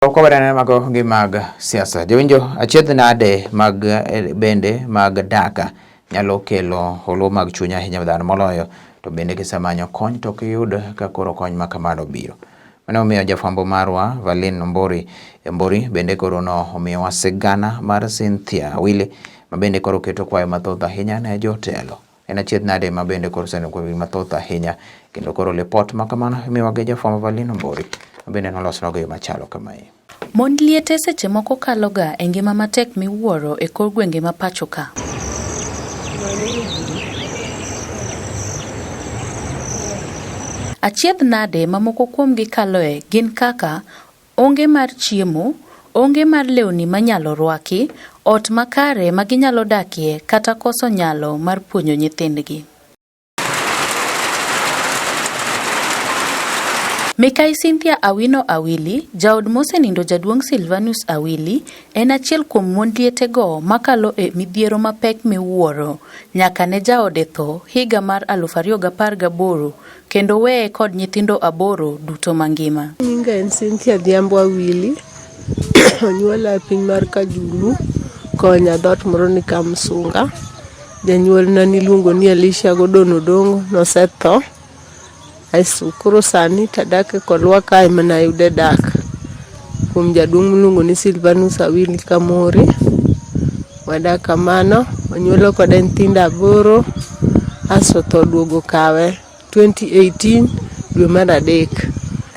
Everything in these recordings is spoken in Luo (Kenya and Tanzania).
Okobara mago gi mag siasa. Jowinjo achiedh nade mag bende mag daka nyalo kelo holo mag chuny ahinya dhano moloyo to bende kisemanyo kony to kiyud ka koro kony ma kamano biro. Mano omiyo jafwambo marwa Valin Mbori bende koro no omiyo sigana mar Cynthia Wile ma bende koro keto kwayo mathoth ahinya ne jotelo. En achiedh nade ma bende koro seno kwayo mathoth ahinya kendo koro report ma kamano imiyo gi jafwambo Valin Mbori bende nolosno go machalo kamae. Mond liete seche moko kaloga e ngima matek miwuoro e kor gwenge ma pacho ka. Achiedh nade mamoko kuomgi kaloe gin kaka onge mar chiemo, onge mar lewni manyalo rwaki, ot makare ma ginyalo dakie kata koso nyalo mar puonjo nyithindgi. Mikai Cynthia Awino Awili, jaod mosenindo jaduong' Silvanus Awili, en achiel kuom mond lietego makalo e midhiero mapek miwuoro nyaka ne jaode tho higa mar 2018 kendo weye kod nyithindo 8 duto mangima. Nyinga en Cynthia Dhiambo Awili, onyuola e piny mar Kajulu, konya dhot moro ni Kamsunga. Janyuolna niluongo ni Alicia Godon Odongo nosetho. Koro sani tadak kodwa kae mana yude dak kuom jaduong' miluongo ni Silvanus Awili Kamori. Wadak kamano, onyuolo kod nyithindo 8, aso tho duogo kawe 2018 dwe mar 3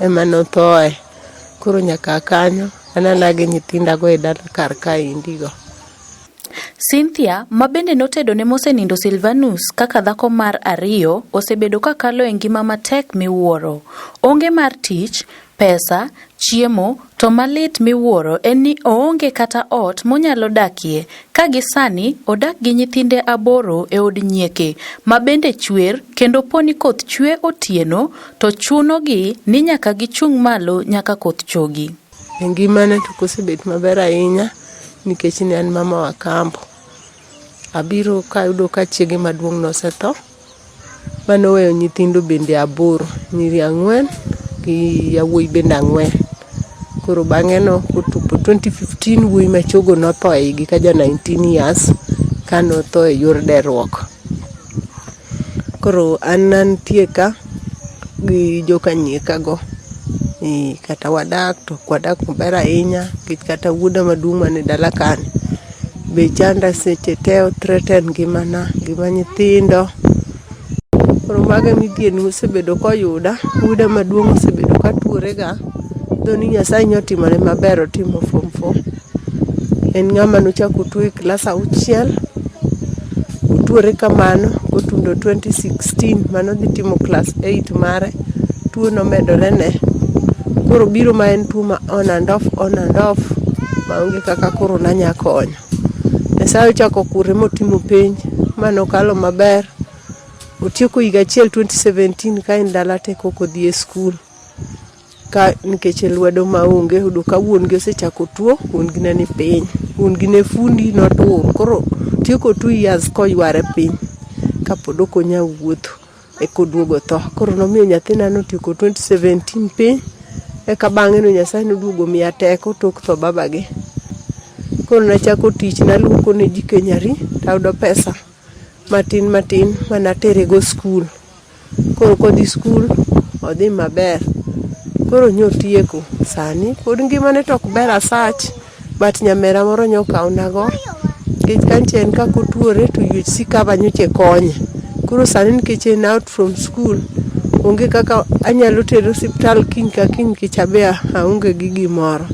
ema nothoe. Koro nyaka kanyo ananage nyithindago e dala kar kae indigo. Cynthia, ma bende notedo ne mosenindo Silvanus kaka dhako mar 2, osebedo kakalo e ngima matek miwuoro. Onge mar tich, pesa, chiemo, to malit miwuoro en ni oonge kata ot monyalo dakie, ka gisani odak gi nyithinde 8 e od nyieke, ma bende chwer kendo poni koth chwe otieno to chunogi ni nyaka gichung' malo nyaka koth chogi. Ngimane to kosebet maber ahinya nikech ne an mama wa kampo. Abiro kayudo ka chiege maduong' nosetho, manoweyo nyithindo bende 8, nyiri 4 gi yawuoyi bende 4. Koro bang'e no kotupo 2015 wuoyi machogo notho e higi ka ja 19 years ka notho e yor derruok. Koro an nantie ka gi joka nyiekago. Kata wadak to wadak maber ahinya nikech kata wuoda maduong' mane dala kani be chanda seche te threaten ngimana, ngima nyithindo. Koro maga midhiero osebedo koyuda. Wuoda maduong' osebedo ka tuorega, dho ni Nyasaye nyotimone maber, otimo form 4. En ng'ama nochako tuo e klas 6, otuore kamano kotundo 2016 manodhi timo klas 8 mare, tuo nomedore ne. Koro biro ma en tuo ma on and off maonge kaka koro nanya konyo. Nyasaye ochako kure motimo penj manokalo maber. Otieko higa achiel 2017 ka en dala te koko dhi e skul. Ka nikech lwedo maonge hudo ka wuon gi osechako tuo, wuon gi ne ni piny. Wuon gi ne fundi notur. Koro tieko 2 years koyware piny kapod okonya wuotho e koduogo tho. Koro nomiyo nyathina notieko 2017 piny. Eka bang'e no Nyasaye noduogo miya teko tok tho babagi. Koro nachako tich, naluoko ne ji kenyari, tayudo pesa matin manaterego skul. Koro kodhi skul odhi maber. Koro nyotieko sani pod ngimane tok ber asach, but nyamera moro nyokaw nago nikech kanche en kako tuore to UHC cover nyoche konye. Koro sani nikech en out from school, onge kaka anyalo tero hospital kiny ka kiny kichabe aonge gi gimoro.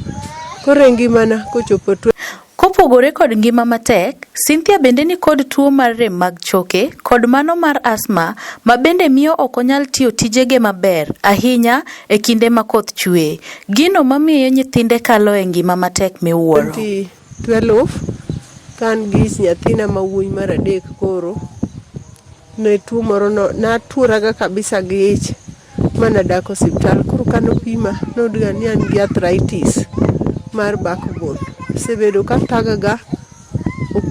Koro ngimana kochopo tuo. Kopogore kod ngima matek, Cynthia bende ni kod tuo mar rem mag choke kod mano mar asma ma bende miyo ok onyal tiyo tijege maber ahinya e kinde ma koth chwe. Gino mamiyo nyithinde kalo e ngima matek miwuoro. 2012 kan gis nyathina mawuoyi mar 3 koro ne tuo moro no natuoraga kabisa gi ich mana dak hospital. Koro kanopima nodga ni an gi arthritis mar backbone. Sebedo ka tagaga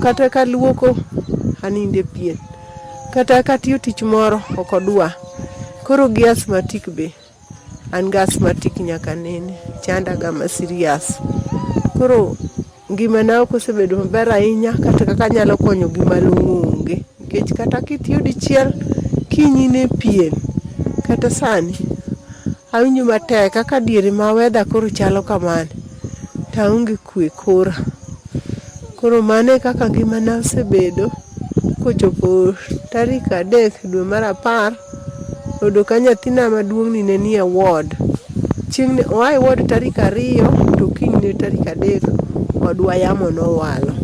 kata ka luoko aninde pien, kata ka tiyo tich moro okodwa. Koro gi asthmatic be an gi asthmatic nyaka nene. chanda gama serious. Koro ngimana ok osebedo maber ahinya kata kaka nyalo konyo gima lunge. Nikech kata kitiyo dichiel kinyine pien kata sani awinjo matek kaka diere ma weather koro chalo kamane. Taonge kwe kora. Koro mane kaka ngimana osebedo kochopo tarik 3 dwe mar 10 odo ka nyathina maduong' ni ne nie ward. Chieng' oa ward tarik 2 to kinyne tarik 3 odwa yamo nowalo.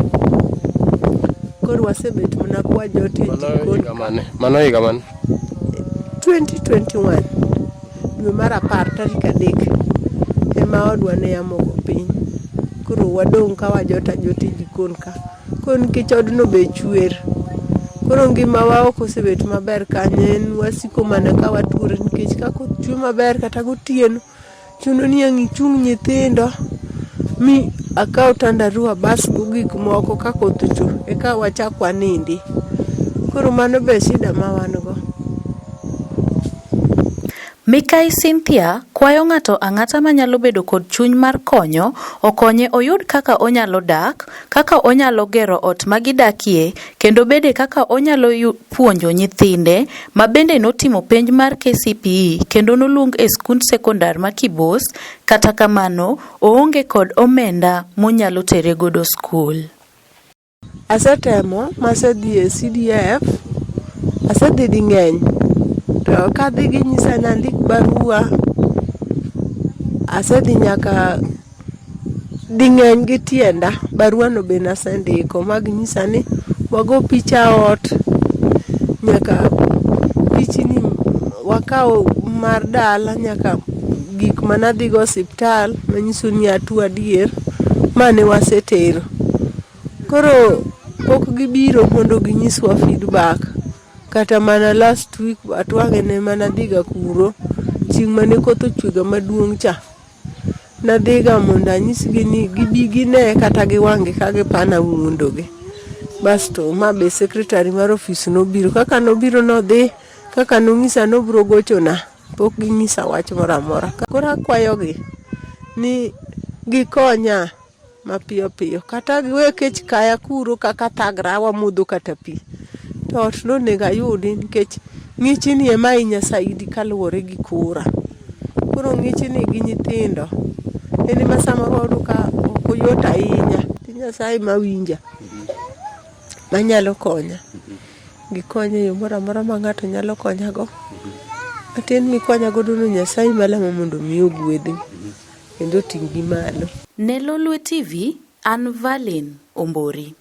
Koro wasebet mana kwa jote mano higa mane 2021 dwe mar 10 tarik 3 ema odwa ne yamo go piny. Koro wadong' ka wajota jote jikon ka. Koro nikech odno be chwer. Koro ngimawa ok osebet maber kanyo, en wasiko mana ka watuore nikech ka koth chwe maber kata gotieno chuno ni ang' ichung' nyithindo mi akaw tandarua bas go gik moko ka koth chwe eka wachak wanindi. Koro mano be shida ma wan go. Mikai Cynthia kwayo ng'ato ang'ata manyalo bedo kod chuny mar konyo okonye oyud kaka onyalo dak, kaka onyalo gero ot magidakie, kendo bede kaka onyalo puonjo nyithinde ma bende notimo penj mar KCPE kendo nolung e skund sekondar ma Kibos, kata kamano oonge kod omenda monyalo tere godo skul. Asetemo masedhi e CDF, asedhi ding'eny. To kadhi ginyisa ni andik barua, asedhi nyaka ding'eny gi tienda. Barua no be nasendiko maginyisa ni wago picha ot, nyaka pichni wakaw mar dala, nyaka gik manadhigo osiptal manyiso ni atuo adier mane wasetero. Koro pok gibiro mondo ginyiswa feedback. Kata mana last week atwange ne manadhiga kuro chieng' mane koth ochwega maduong' cha. Nadhiga mondo anyisgi ni gibi gine kata giwang'e ka gipana wuondogi. Basto ma be secretary mar office nobiro. Kaka nobiro nodhi, kaka nong'isa nobiro gochona, pok ginyisa wach moro amora. Koro akwayogi ni gikonya mapiyo piyo. Kata giwe kech kaya kuro kaka thagra wamodho kata pi. Ot nonego ayudi nikech ng'ichni ema hinya saidi kaluwore gi kura. Koro ng'ichni gi nyithindo en ma samoro wayudo ka ok oyot ahinya. Nyasaye mawinja manyalo konya. Gikonyo e yo moro amora ma ng'ato nyalo konyago. Matin mikonyago dono Nyasaye malamo mondo mi ogwedhi kendo ting' gi malo. Ne Lolwe TV, an Valin Ombori.